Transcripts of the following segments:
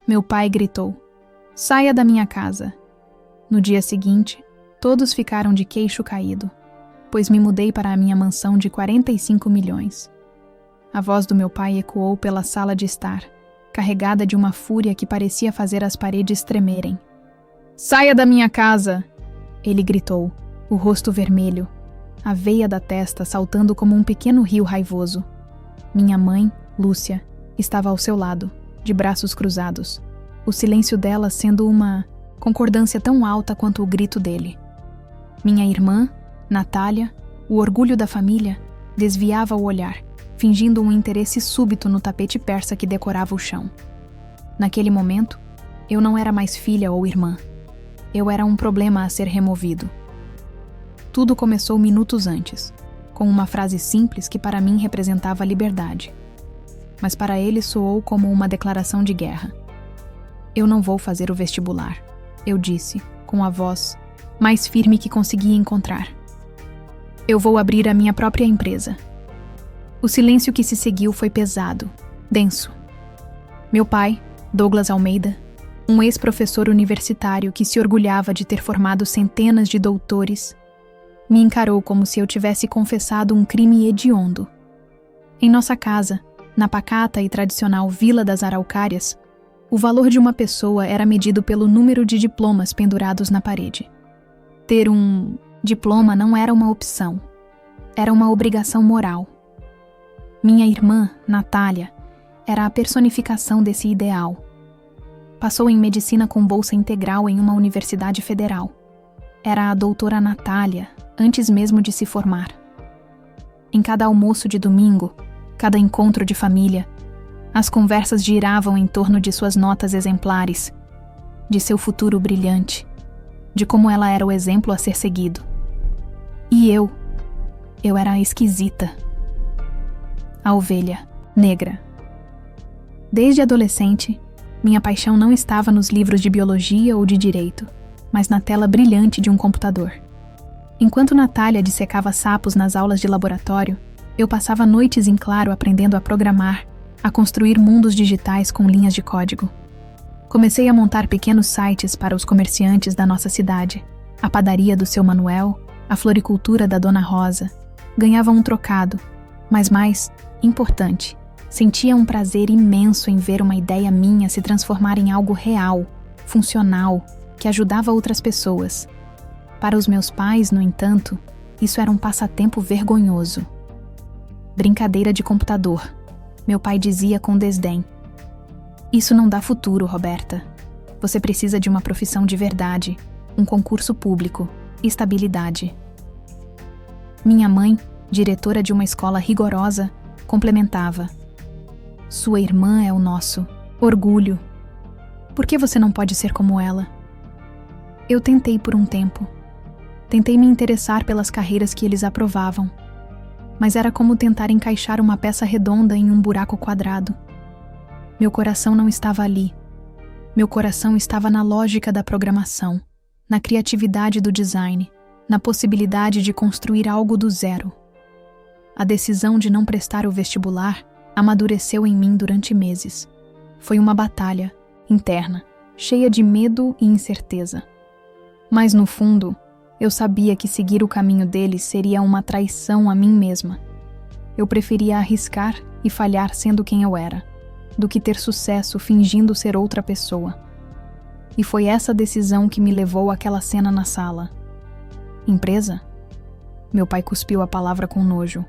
Meu pai gritou: "Saia da minha casa!" No dia seguinte, todos ficaram de queixo caído, pois me mudei para a minha mansão de 45 milhões. A voz do meu pai ecoou pela sala de estar, carregada de uma fúria que parecia fazer as paredes tremerem. "Saia da minha casa!" Ele gritou, o rosto vermelho, a veia da testa saltando como um pequeno rio raivoso. Minha mãe, Lúcia, estava ao seu lado, de braços cruzados, o silêncio dela sendo uma concordância tão alta quanto o grito dele. Minha irmã, Natália, o orgulho da família, desviava o olhar, fingindo um interesse súbito no tapete persa que decorava o chão. Naquele momento, eu não era mais filha ou irmã. Eu era um problema a ser removido. Tudo começou minutos antes, com uma frase simples que para mim representava liberdade. Mas para ele soou como uma declaração de guerra. "Eu não vou fazer o vestibular", eu disse, com a voz mais firme que consegui encontrar. "Eu vou abrir a minha própria empresa." O silêncio que se seguiu foi pesado, denso. Meu pai, Douglas Almeida, um ex-professor universitário que se orgulhava de ter formado centenas de doutores, me encarou como se eu tivesse confessado um crime hediondo. Em nossa casa, na pacata e tradicional Vila das Araucárias, o valor de uma pessoa era medido pelo número de diplomas pendurados na parede. Ter um diploma não era uma opção, era uma obrigação moral. Minha irmã, Natália, era a personificação desse ideal. Passou em medicina com bolsa integral em uma universidade federal. Era a doutora Natália, antes mesmo de se formar. Em cada almoço de domingo, cada encontro de família, as conversas giravam em torno de suas notas exemplares, de seu futuro brilhante, de como ela era o exemplo a ser seguido. E eu era a esquisita. A ovelha negra. Desde adolescente, minha paixão não estava nos livros de biologia ou de direito, mas na tela brilhante de um computador. Enquanto Natália dissecava sapos nas aulas de laboratório, eu passava noites em claro aprendendo a programar, a construir mundos digitais com linhas de código. Comecei a montar pequenos sites para os comerciantes da nossa cidade, a padaria do seu Manuel, a floricultura da Dona Rosa. Ganhava um trocado, mas mais importante, sentia um prazer imenso em ver uma ideia minha se transformar em algo real, funcional, que ajudava outras pessoas. Para os meus pais, no entanto, isso era um passatempo vergonhoso. Brincadeira de computador, meu pai dizia com desdém. "Isso não dá futuro, Roberta. Você precisa de uma profissão de verdade, um concurso público, estabilidade." Minha mãe, diretora de uma escola rigorosa, complementava: "Sua irmã é o nosso orgulho. Por que você não pode ser como ela?" Eu tentei por um tempo. Tentei me interessar pelas carreiras que eles aprovavam, mas era como tentar encaixar uma peça redonda em um buraco quadrado. Meu coração não estava ali. Meu coração estava na lógica da programação, na criatividade do design, na possibilidade de construir algo do zero. A decisão de não prestar o vestibular amadureceu em mim durante meses. Foi uma batalha interna, cheia de medo e incerteza. Mas no fundo, eu sabia que seguir o caminho deles seria uma traição a mim mesma. Eu preferia arriscar e falhar sendo quem eu era, do que ter sucesso fingindo ser outra pessoa. E foi essa decisão que me levou àquela cena na sala. "Empresa?" Meu pai cuspiu a palavra com nojo.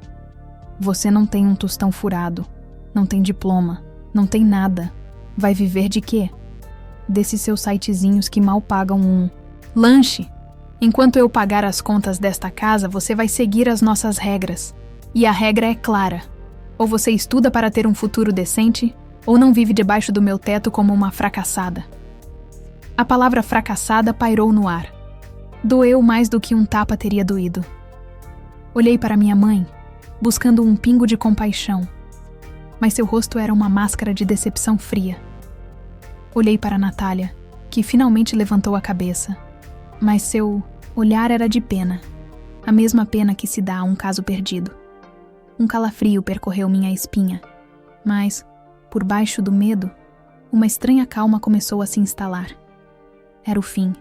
"Você não tem um tostão furado, não tem diploma, não tem nada. Vai viver de quê? Desses seus sitezinhos que mal pagam um lanche. Enquanto eu pagar as contas desta casa, você vai seguir as nossas regras. E a regra é clara. Ou você estuda para ter um futuro decente, ou não vive debaixo do meu teto como uma fracassada." A palavra fracassada pairou no ar. Doeu mais do que um tapa teria doído. Olhei para minha mãe, buscando um pingo de compaixão, mas seu rosto era uma máscara de decepção fria. Olhei para Natália, que finalmente levantou a cabeça, mas seu olhar era de pena, a mesma pena que se dá a um caso perdido. Um calafrio percorreu minha espinha, mas, por baixo do medo, uma estranha calma começou a se instalar. Era o fim.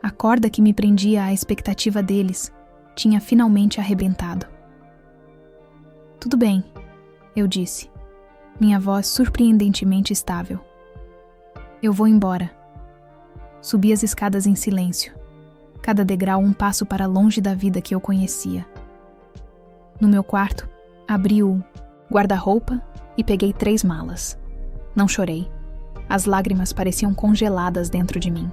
A corda que me prendia à expectativa deles tinha finalmente arrebentado. Tudo bem, eu disse, minha voz surpreendentemente estável. Eu vou embora. Subi as escadas em silêncio, cada degrau um passo para longe da vida que eu conhecia. No meu quarto, abri o guarda-roupa e peguei 3 malas. Não chorei. As lágrimas pareciam congeladas dentro de mim.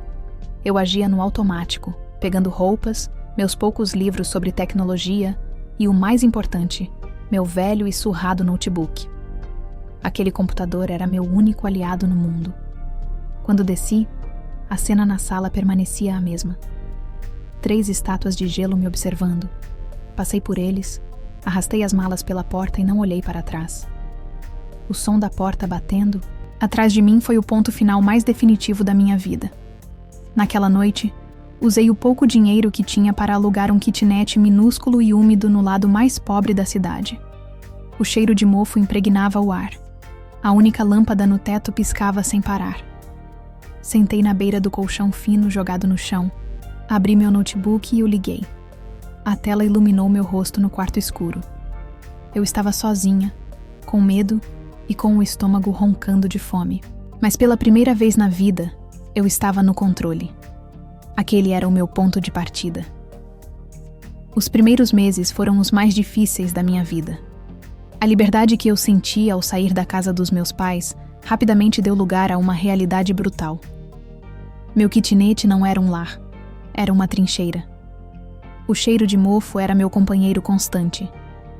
Eu agia no automático, pegando roupas, meus poucos livros sobre tecnologia e, o mais importante, meu velho e surrado notebook. Aquele computador era meu único aliado no mundo. Quando desci, a cena na sala permanecia a mesma. 3 estátuas de gelo me observando. Passei por eles, arrastei as malas pela porta e não olhei para trás. O som da porta batendo atrás de mim foi o ponto final mais definitivo da minha vida. Naquela noite, usei o pouco dinheiro que tinha para alugar um kitnet minúsculo e úmido no lado mais pobre da cidade. O cheiro de mofo impregnava o ar. A única lâmpada no teto piscava sem parar. Sentei na beira do colchão fino jogado no chão. Abri meu notebook e o liguei. A tela iluminou meu rosto no quarto escuro. Eu estava sozinha, com medo e com o estômago roncando de fome. Mas pela primeira vez na vida, eu estava no controle. Aquele era o meu ponto de partida. Os primeiros meses foram os mais difíceis da minha vida. A liberdade que eu senti ao sair da casa dos meus pais rapidamente deu lugar a uma realidade brutal. Meu kitnet não era um lar, era uma trincheira. O cheiro de mofo era meu companheiro constante,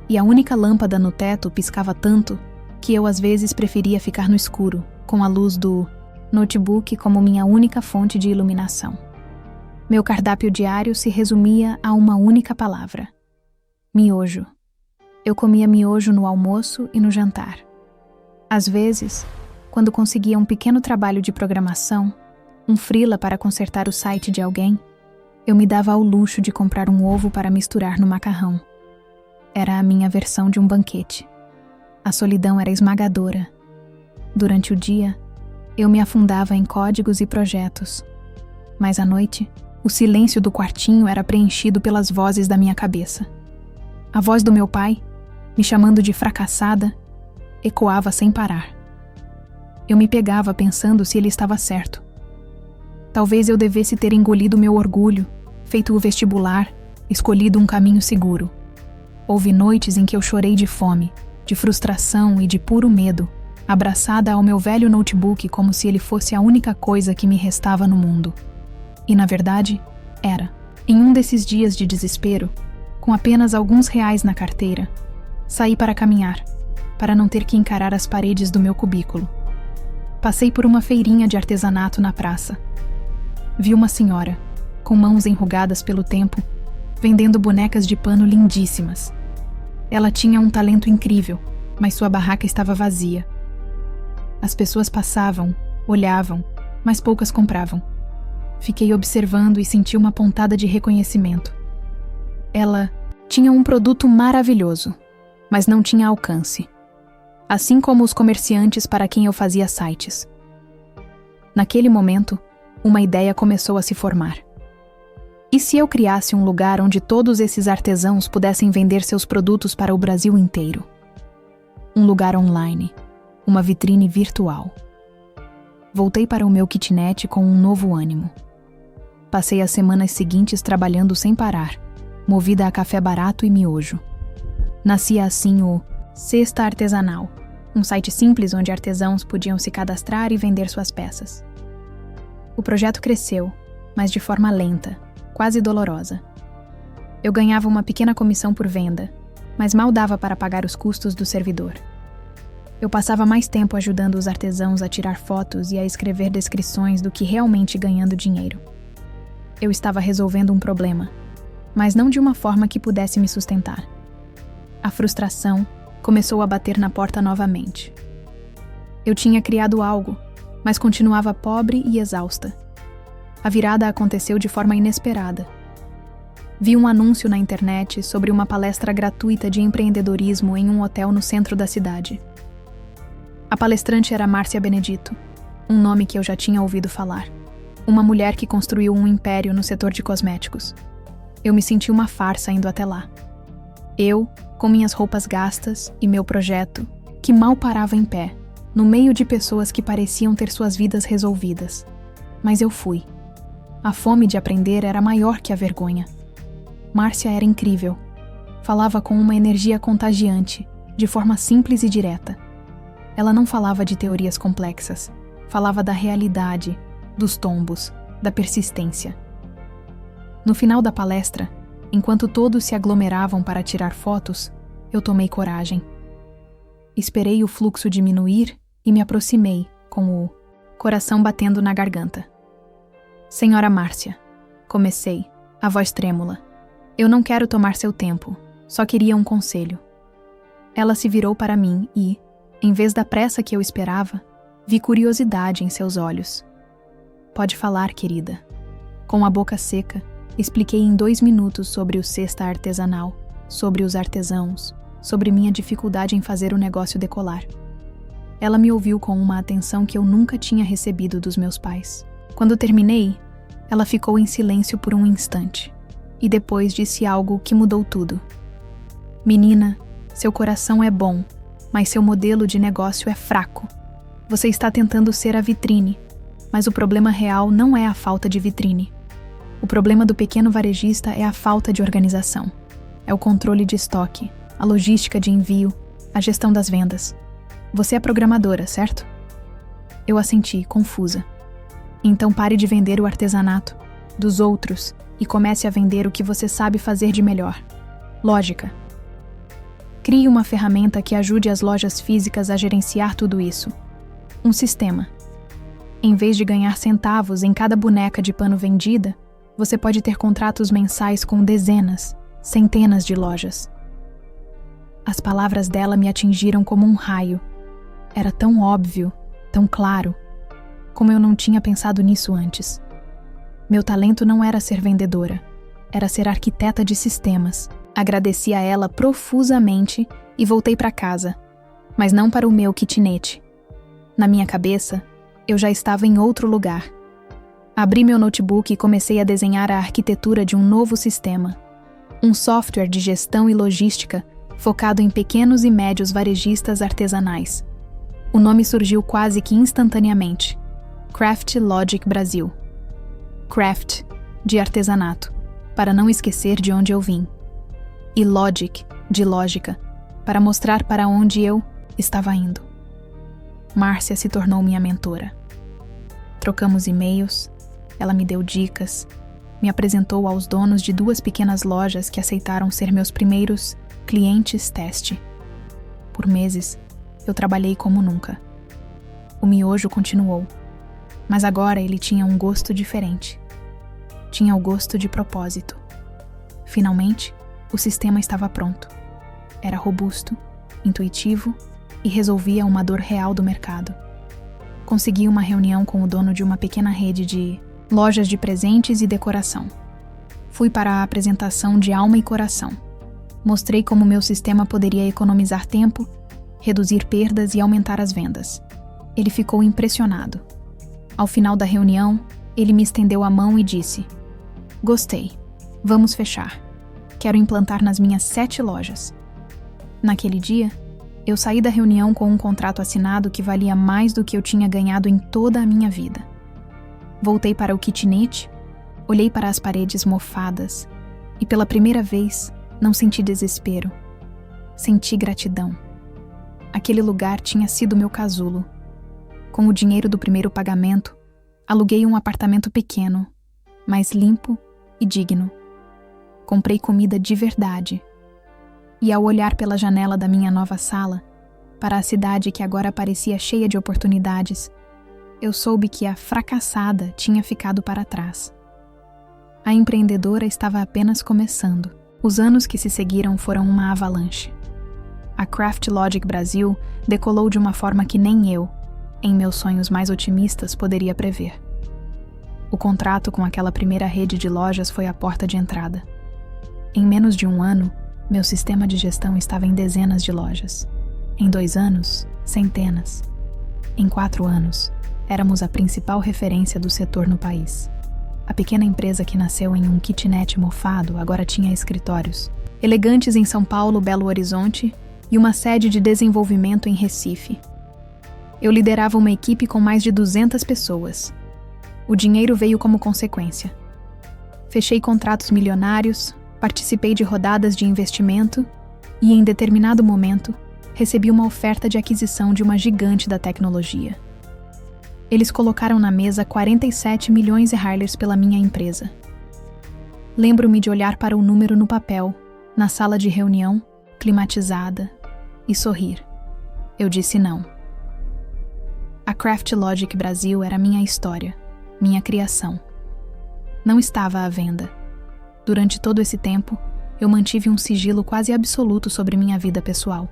e a única lâmpada no teto piscava tanto que eu às vezes preferia ficar no escuro, com a luz do notebook como minha única fonte de iluminação. Meu cardápio diário se resumia a uma única palavra: miojo. Eu comia miojo no almoço e no jantar. Às vezes, quando conseguia um pequeno trabalho de programação, um freela para consertar o site de alguém, eu me dava ao luxo de comprar um ovo para misturar no macarrão. Era a minha versão de um banquete. A solidão era esmagadora. Durante o dia, eu me afundava em códigos e projetos. Mas à noite, o silêncio do quartinho era preenchido pelas vozes da minha cabeça. A voz do meu pai, me chamando de fracassada, ecoava sem parar. Eu me pegava pensando se ele estava certo. Talvez eu devesse ter engolido meu orgulho, feito o vestibular, escolhido um caminho seguro. Houve noites em que eu chorei de fome, de frustração e de puro medo, abraçada ao meu velho notebook como se ele fosse a única coisa que me restava no mundo. E, na verdade, era. Em um desses dias de desespero, com apenas alguns reais na carteira, saí para caminhar, para não ter que encarar as paredes do meu cubículo. Passei por uma feirinha de artesanato na praça. Vi uma senhora, com mãos enrugadas pelo tempo, vendendo bonecas de pano lindíssimas. Ela tinha um talento incrível, mas sua barraca estava vazia. As pessoas passavam, olhavam, mas poucas compravam. Fiquei observando e senti uma pontada de reconhecimento. Ela tinha um produto maravilhoso, mas não tinha alcance. Assim como os comerciantes para quem eu fazia sites. Naquele momento, uma ideia começou a se formar. E se eu criasse um lugar onde todos esses artesãos pudessem vender seus produtos para o Brasil inteiro? Um lugar online, uma vitrine virtual. Voltei para o meu kitnet com um novo ânimo. Passei as semanas seguintes trabalhando sem parar, movida a café barato e miojo. Nascia assim o Cesta Artesanal, um site simples onde artesãos podiam se cadastrar e vender suas peças. O projeto cresceu, mas de forma lenta, quase dolorosa. Eu ganhava uma pequena comissão por venda, mas mal dava para pagar os custos do servidor. Eu passava mais tempo ajudando os artesãos a tirar fotos e a escrever descrições do que realmente ganhando dinheiro. Eu estava resolvendo um problema, mas não de uma forma que pudesse me sustentar. A frustração começou a bater na porta novamente. Eu tinha criado algo, mas continuava pobre e exausta. A virada aconteceu de forma inesperada. Vi um anúncio na internet sobre uma palestra gratuita de empreendedorismo em um hotel no centro da cidade. A palestrante era Márcia Benedito, um nome que eu já tinha ouvido falar. Uma mulher que construiu um império no setor de cosméticos. Eu me senti uma farsa indo até lá. Eu, com minhas roupas gastas e meu projeto, que mal parava em pé, no meio de pessoas que pareciam ter suas vidas resolvidas. Mas eu fui. A fome de aprender era maior que a vergonha. Márcia era incrível. Falava com uma energia contagiante, de forma simples e direta. Ela não falava de teorias complexas. Falava da realidade, dos tombos, da persistência. No final da palestra, enquanto todos se aglomeravam para tirar fotos, eu tomei coragem. Esperei o fluxo diminuir e me aproximei, com o coração batendo na garganta. Senhora Márcia, comecei, a voz trêmula. Eu não quero tomar seu tempo, só queria um conselho. Ela se virou para mim e, em vez da pressa que eu esperava, vi curiosidade em seus olhos. Pode falar, querida. Com a boca seca, expliquei em 2 minutos sobre o cesta artesanal, sobre os artesãos, sobre minha dificuldade em fazer o negócio decolar. Ela me ouviu com uma atenção que eu nunca tinha recebido dos meus pais. Quando terminei, ela ficou em silêncio por um instante, e depois disse algo que mudou tudo. Menina, seu coração é bom, mas seu modelo de negócio é fraco. Você está tentando ser a vitrine, mas o problema real não é a falta de vitrine. O problema do pequeno varejista é a falta de organização. É o controle de estoque, a logística de envio, a gestão das vendas. Você é programadora, certo? Eu assenti, confusa. Então pare de vender o artesanato dos outros e comece a vender o que você sabe fazer de melhor. Lógica. Crie uma ferramenta que ajude as lojas físicas a gerenciar tudo isso. Um sistema. Em vez de ganhar centavos em cada boneca de pano vendida, você pode ter contratos mensais com dezenas, centenas de lojas. As palavras dela me atingiram como um raio. Era tão óbvio, tão claro, como eu não tinha pensado nisso antes. Meu talento não era ser vendedora, era ser arquiteta de sistemas. Agradeci a ela profusamente e voltei para casa, mas não para o meu kitnet. Na minha cabeça, eu já estava em outro lugar. Abri meu notebook e comecei a desenhar a arquitetura de um novo sistema. Um software de gestão e logística focado em pequenos e médios varejistas artesanais. O nome surgiu quase que instantaneamente. Craft Logic Brasil. Craft, de artesanato, para não esquecer de onde eu vim. E Logic, de lógica, para mostrar para onde eu estava indo. Márcia se tornou minha mentora. Trocamos e-mails, ela me deu dicas, me apresentou aos donos de 2 pequenas lojas que aceitaram ser meus primeiros clientes teste. Por meses, eu trabalhei como nunca. O miojo continuou, mas agora ele tinha um gosto diferente. Tinha o gosto de propósito. Finalmente, o sistema estava pronto. Era robusto, intuitivo e resolvia uma dor real do mercado. Consegui uma reunião com o dono de uma pequena rede de lojas de presentes e decoração. Fui para a apresentação de alma e coração. Mostrei como meu sistema poderia economizar tempo, reduzir perdas e aumentar as vendas. Ele ficou impressionado. Ao final da reunião, ele me estendeu a mão e disse: "Gostei. Vamos fechar. Quero implantar nas minhas 7 lojas." Naquele dia, eu saí da reunião com um contrato assinado que valia mais do que eu tinha ganhado em toda a minha vida. Voltei para o kitnet, olhei para as paredes mofadas e, pela primeira vez, não senti desespero. Senti gratidão. Aquele lugar tinha sido meu casulo. Com o dinheiro do primeiro pagamento, aluguei um apartamento pequeno, mas limpo e digno. Comprei comida de verdade. E ao olhar pela janela da minha nova sala, para a cidade que agora parecia cheia de oportunidades, eu soube que a fracassada tinha ficado para trás. A empreendedora estava apenas começando. Os anos que se seguiram foram uma avalanche. A Craft Logic Brasil decolou de uma forma que nem eu, em meus sonhos mais otimistas, poderia prever. O contrato com aquela primeira rede de lojas foi a porta de entrada. Em menos de 1 ano, meu sistema de gestão estava em dezenas de lojas. Em 2 anos, centenas. Em 4 anos, éramos a principal referência do setor no país. A pequena empresa que nasceu em um kitnet mofado agora tinha escritórios elegantes em São Paulo, Belo Horizonte e uma sede de desenvolvimento em Recife. Eu liderava uma equipe com mais de 200 pessoas. O dinheiro veio como consequência. Fechei contratos milionários, participei de rodadas de investimento e, em determinado momento, recebi uma oferta de aquisição de uma gigante da tecnologia. Eles colocaram na mesa 47 milhões de Harlers pela minha empresa. Lembro-me de olhar para o número no papel, na sala de reunião, climatizada, e sorrir. Eu disse não. A CraftLogic Brasil era minha história, minha criação. Não estava à venda. Durante todo esse tempo, eu mantive um sigilo quase absoluto sobre minha vida pessoal.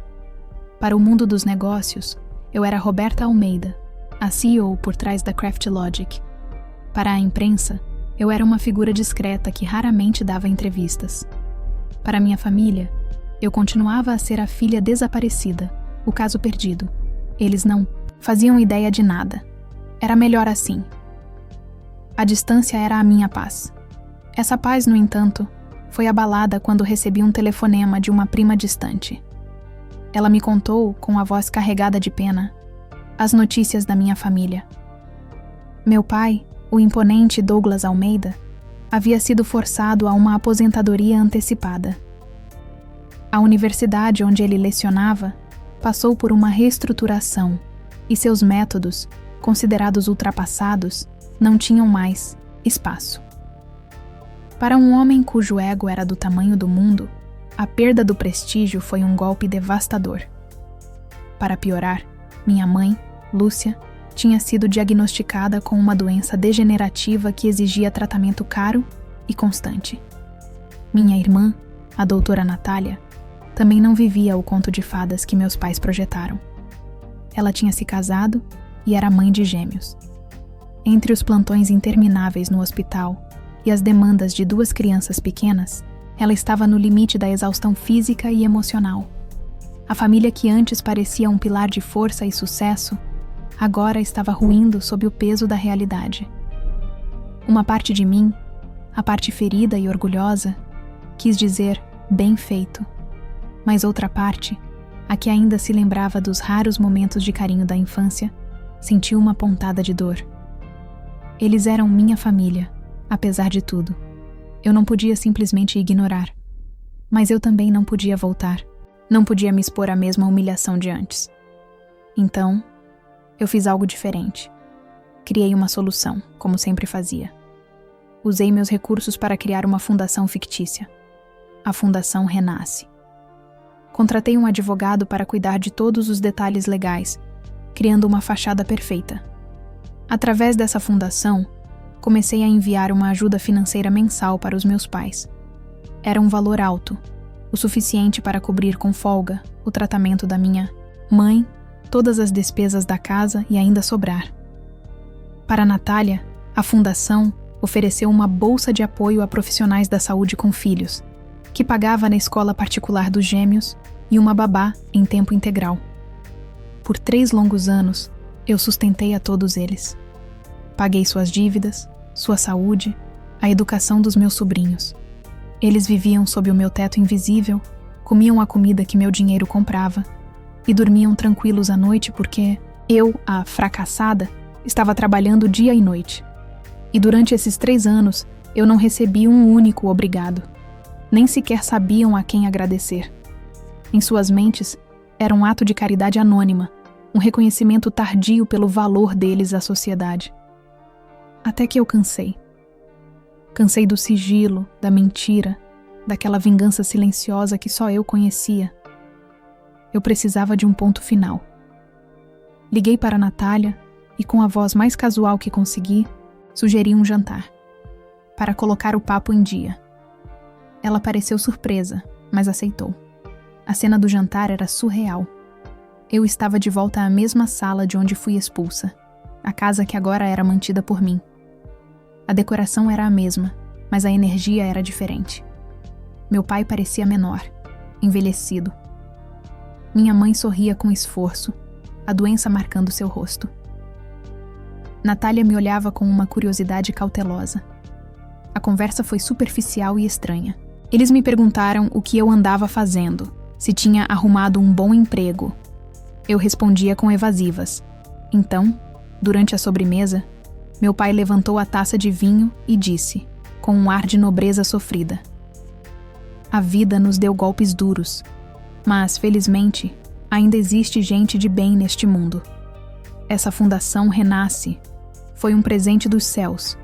Para o mundo dos negócios, eu era Roberta Almeida, a CEO por trás da CraftLogic. Para a imprensa, eu era uma figura discreta que raramente dava entrevistas. Para minha família, eu continuava a ser a filha desaparecida, o caso perdido. Eles não faziam ideia de nada. Era melhor assim. A distância era a minha paz. Essa paz, no entanto, foi abalada quando recebi um telefonema de uma prima distante. Ela me contou, com a voz carregada de pena, as notícias da minha família. Meu pai, o imponente Douglas Almeida, havia sido forçado a uma aposentadoria antecipada. A universidade onde ele lecionava passou por uma reestruturação e seus métodos, considerados ultrapassados, não tinham mais espaço. Para um homem cujo ego era do tamanho do mundo, a perda do prestígio foi um golpe devastador. Para piorar, minha mãe, Lúcia, tinha sido diagnosticada com uma doença degenerativa que exigia tratamento caro e constante. Minha irmã, a doutora Natália, também não vivia o conto de fadas que meus pais projetaram. Ela tinha se casado e era mãe de gêmeos. Entre os plantões intermináveis no hospital e as demandas de 2 crianças pequenas, ela estava no limite da exaustão física e emocional. A família que antes parecia um pilar de força e sucesso, agora estava ruindo sob o peso da realidade. Uma parte de mim, a parte ferida e orgulhosa, quis dizer bem feito, mas outra parte, a que ainda se lembrava dos raros momentos de carinho da infância, sentiu uma pontada de dor. Eles eram minha família, apesar de tudo. Eu não podia simplesmente ignorar. Mas eu também não podia voltar. Não podia me expor à mesma humilhação de antes. Então, eu fiz algo diferente. Criei uma solução, como sempre fazia. Usei meus recursos para criar uma fundação fictícia. A Fundação Renasce. Contratei um advogado para cuidar de todos os detalhes legais, criando uma fachada perfeita. Através dessa fundação, comecei a enviar uma ajuda financeira mensal para os meus pais. Era um valor alto, o suficiente para cobrir com folga o tratamento da minha mãe, todas as despesas da casa e ainda sobrar. Para Natália, a fundação ofereceu uma bolsa de apoio a profissionais da saúde com filhos, que pagava na escola particular dos gêmeos e uma babá em tempo integral. Por 3 longos anos, eu sustentei a todos eles. Paguei suas dívidas, sua saúde, a educação dos meus sobrinhos. Eles viviam sob o meu teto invisível, comiam a comida que meu dinheiro comprava e dormiam tranquilos à noite porque eu, a fracassada, estava trabalhando dia e noite. E durante esses 3 anos, eu não recebi um único obrigado. Nem sequer sabiam a quem agradecer. Em suas mentes, era um ato de caridade anônima, um reconhecimento tardio pelo valor deles à sociedade. Até que eu cansei. Cansei do sigilo, da mentira, daquela vingança silenciosa que só eu conhecia. Eu precisava de um ponto final. Liguei para Natália e, com a voz mais casual que consegui, sugeri um jantar, para colocar o papo em dia. Ela pareceu surpresa, mas aceitou. A cena do jantar era surreal. Eu estava de volta à mesma sala de onde fui expulsa, a casa que agora era mantida por mim. A decoração era a mesma, mas a energia era diferente. Meu pai parecia menor, envelhecido. Minha mãe sorria com esforço, a doença marcando seu rosto. Natália me olhava com uma curiosidade cautelosa. A conversa foi superficial e estranha. Eles me perguntaram o que eu andava fazendo, se tinha arrumado um bom emprego. Eu respondia com evasivas. Então, durante a sobremesa, meu pai levantou a taça de vinho e disse, com um ar de nobreza sofrida: "A vida nos deu golpes duros, mas, felizmente, ainda existe gente de bem neste mundo. Essa fundação renasce. Foi um presente dos céus,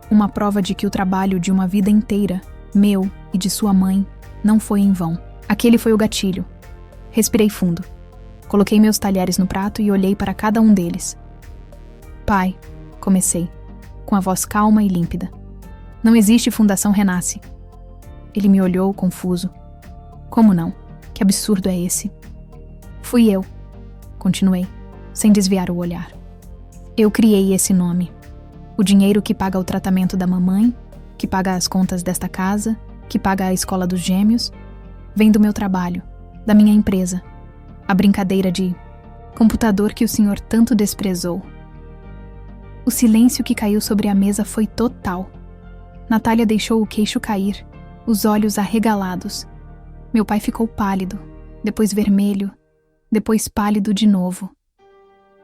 uma prova de que o trabalho de uma vida inteira, meu e de sua mãe, não foi em vão." Aquele foi o gatilho. Respirei fundo. Coloquei meus talheres no prato e olhei para cada um deles. "Pai", comecei, com a voz calma e límpida, "não existe Fundação Renasce." Ele me olhou, confuso. "Como não? Que absurdo é esse?" "Fui eu", continuei, sem desviar o olhar. "Eu criei esse nome. O dinheiro que paga o tratamento da mamãe, que paga as contas desta casa, que paga a escola dos gêmeos, vem do meu trabalho, da minha empresa. A brincadeira de computador que o senhor tanto desprezou." O silêncio que caiu sobre a mesa foi total. Natália deixou o queixo cair, os olhos arregalados. Meu pai ficou pálido, depois vermelho, depois pálido de novo.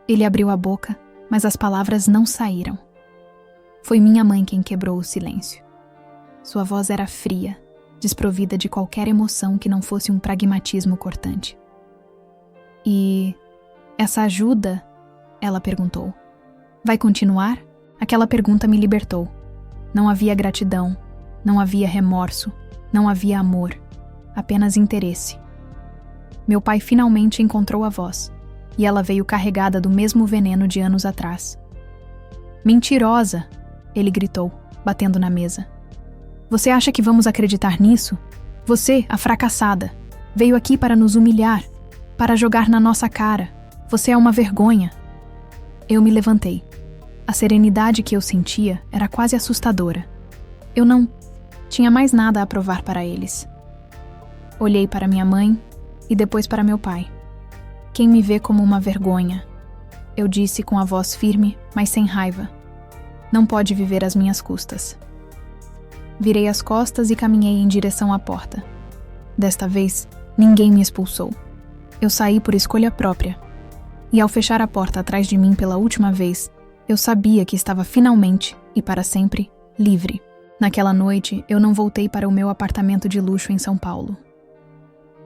Ele abriu a boca, mas as palavras não saíram. Foi minha mãe quem quebrou o silêncio. Sua voz era fria, desprovida de qualquer emoção que não fosse um pragmatismo cortante. "E essa ajuda?" ela perguntou. "Vai continuar?" Aquela pergunta me libertou. Não havia gratidão, não havia remorso, não havia amor, apenas interesse. Meu pai finalmente encontrou a voz, e ela veio carregada do mesmo veneno de anos atrás. "Mentirosa!" ele gritou, batendo na mesa. "Você acha que vamos acreditar nisso? Você, a fracassada, veio aqui para nos humilhar, para jogar na nossa cara. Você é uma vergonha." Eu me levantei. A serenidade que eu sentia era quase assustadora. Eu não tinha mais nada a provar para eles. Olhei para minha mãe e depois para meu pai. "Quem me vê como uma vergonha?" eu disse com a voz firme, mas sem raiva. "Não pode viver às minhas custas." Virei as costas e caminhei em direção à porta. Desta vez, ninguém me expulsou. Eu saí por escolha própria. E ao fechar a porta atrás de mim pela última vez, eu sabia que estava finalmente, e para sempre, livre. Naquela noite, eu não voltei para o meu apartamento de luxo em São Paulo.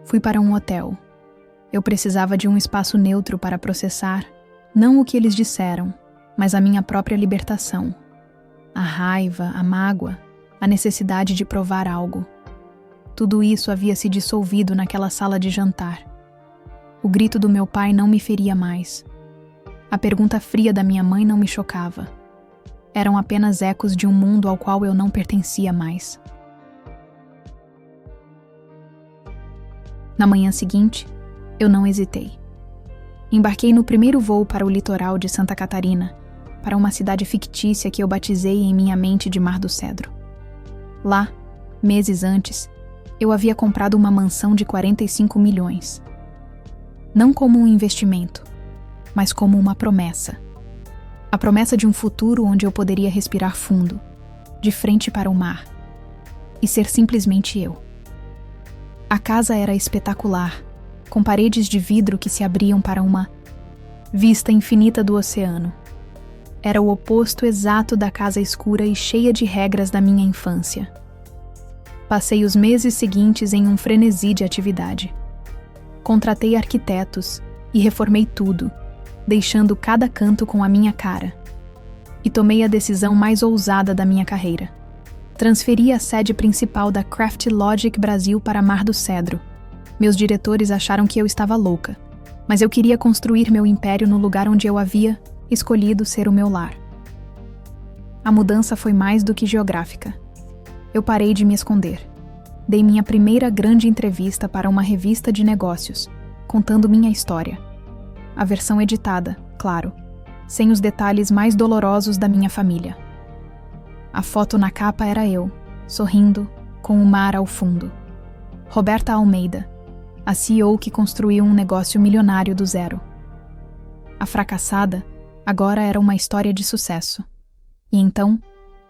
Fui para um hotel. Eu precisava de um espaço neutro para processar, não o que eles disseram, mas a minha própria libertação. A raiva, a mágoa, a necessidade de provar algo. Tudo isso havia se dissolvido naquela sala de jantar. O grito do meu pai não me feria mais. A pergunta fria da minha mãe não me chocava. Eram apenas ecos de um mundo ao qual eu não pertencia mais. Na manhã seguinte, eu não hesitei. Embarquei no primeiro voo para o litoral de Santa Catarina, para uma cidade fictícia que eu batizei em minha mente de Mar do Cedro. Lá, meses antes, eu havia comprado uma mansão de 45 milhões. Não como um investimento, mas como uma promessa. A promessa de um futuro onde eu poderia respirar fundo, de frente para o mar, e ser simplesmente eu. A casa era espetacular, com paredes de vidro que se abriam para uma vista infinita do oceano. Era o oposto exato da casa escura e cheia de regras da minha infância. Passei os meses seguintes em um frenesi de atividade. Contratei arquitetos e reformei tudo, deixando cada canto com a minha cara. E tomei a decisão mais ousada da minha carreira. Transferi a sede principal da Craft Logic Brasil para Mar do Cedro. Meus diretores acharam que eu estava louca, mas eu queria construir meu império no lugar onde eu havia escolhido ser o meu lar. A mudança foi mais do que geográfica. Eu parei de me esconder. Dei minha primeira grande entrevista para uma revista de negócios, contando minha história. A versão editada, claro, sem os detalhes mais dolorosos da minha família. A foto na capa era eu, sorrindo, com o mar ao fundo. Roberta Almeida, a CEO que construiu um negócio milionário do zero. A fracassada Agora era uma história de sucesso. E então,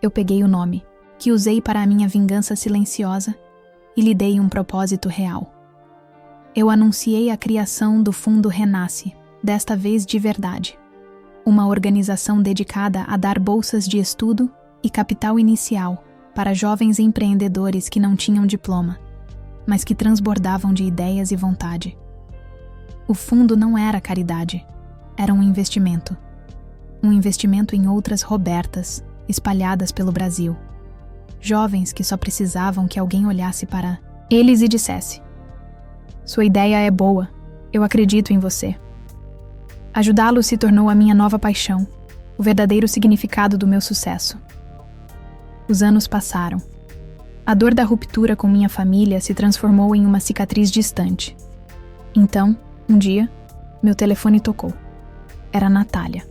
eu peguei o nome, que usei para a minha vingança silenciosa, e lhe dei um propósito real. Eu anunciei a criação do Fundo Renasce, desta vez de verdade. Uma organização dedicada a dar bolsas de estudo e capital inicial para jovens empreendedores que não tinham diploma, mas que transbordavam de ideias e vontade. O fundo não era caridade, era um investimento. Um investimento em outras Robertas, espalhadas pelo Brasil. Jovens que só precisavam que alguém olhasse para eles e dissesse: "Sua ideia é boa, eu acredito em você." Ajudá-los se tornou a minha nova paixão, o verdadeiro significado do meu sucesso. Os anos passaram. A dor da ruptura com minha família se transformou em uma cicatriz distante. Então, um dia, meu telefone tocou. Era Natália.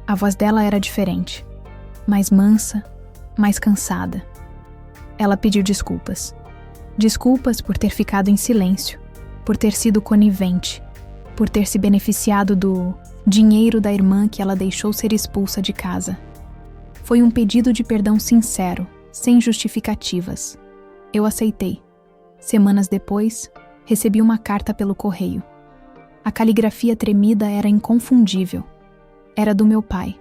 A voz dela era diferente, mais mansa, mais cansada. Ela pediu desculpas. Desculpas por ter ficado em silêncio, por ter sido conivente, por ter se beneficiado do dinheiro da irmã que ela deixou ser expulsa de casa. Foi um pedido de perdão sincero, sem justificativas. Eu aceitei. Semanas depois, recebi uma carta pelo correio. A caligrafia tremida era inconfundível. Era do meu pai.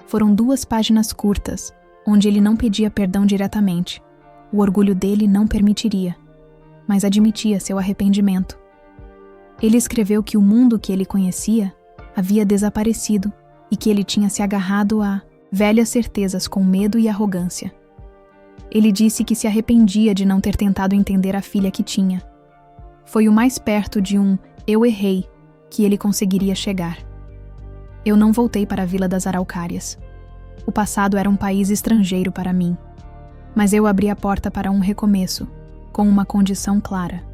Foram 2 páginas curtas, onde ele não pedia perdão diretamente. O orgulho dele não permitiria, mas admitia seu arrependimento. Ele escreveu que o mundo que ele conhecia havia desaparecido e que ele tinha se agarrado a velhas certezas com medo e arrogância. Ele disse que se arrependia de não ter tentado entender a filha que tinha. Foi o mais perto de um "eu errei" que ele conseguiria chegar. Eu não voltei para a Vila das Araucárias. O passado era um país estrangeiro para mim. Mas eu abri a porta para um recomeço, com uma condição clara.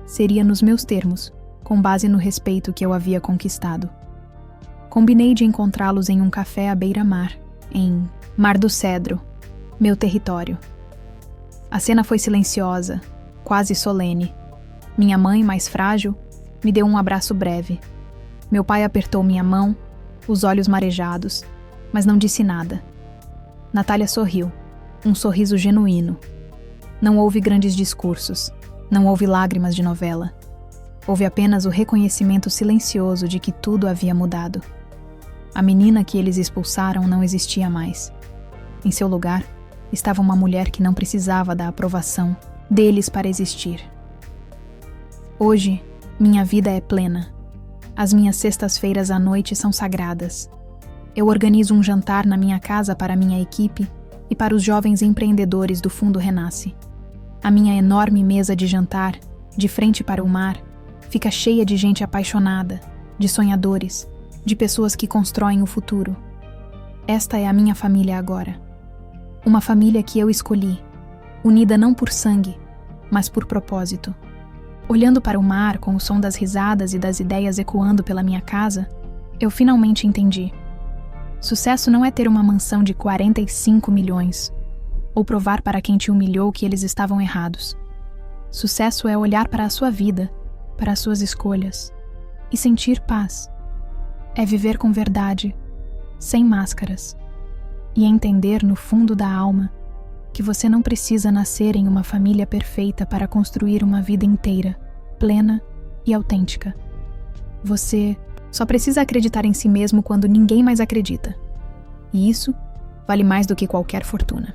Seria nos meus termos, com base no respeito que eu havia conquistado. Combinei de encontrá-los em um café à beira-mar, em Mar do Cedro, meu território. A cena foi silenciosa, quase solene. Minha mãe, mais frágil, me deu um abraço breve. Meu pai apertou minha mão, os olhos marejados, mas não disse nada. Natália sorriu, um sorriso genuíno. Não houve grandes discursos, não houve lágrimas de novela. Houve apenas o reconhecimento silencioso de que tudo havia mudado. A menina que eles expulsaram não existia mais. Em seu lugar, estava uma mulher que não precisava da aprovação deles para existir. Hoje, minha vida é plena. As minhas sextas-feiras à noite são sagradas. Eu organizo um jantar na minha casa para minha equipe e para os jovens empreendedores do Fundo Renasce. A minha enorme mesa de jantar, de frente para o mar, fica cheia de gente apaixonada, de sonhadores, de pessoas que constroem o futuro. Esta é a minha família agora. Uma família que eu escolhi, unida não por sangue, mas por propósito. Olhando para o mar com o som das risadas e das ideias ecoando pela minha casa, eu finalmente entendi. Sucesso não é ter uma mansão de 45 milhões, ou provar para quem te humilhou que eles estavam errados. Sucesso é olhar para a sua vida, para as suas escolhas, e sentir paz. É viver com verdade, sem máscaras, e entender no fundo da alma que você não precisa nascer em uma família perfeita para construir uma vida inteira, plena e autêntica. Você só precisa acreditar em si mesmo quando ninguém mais acredita. E isso vale mais do que qualquer fortuna.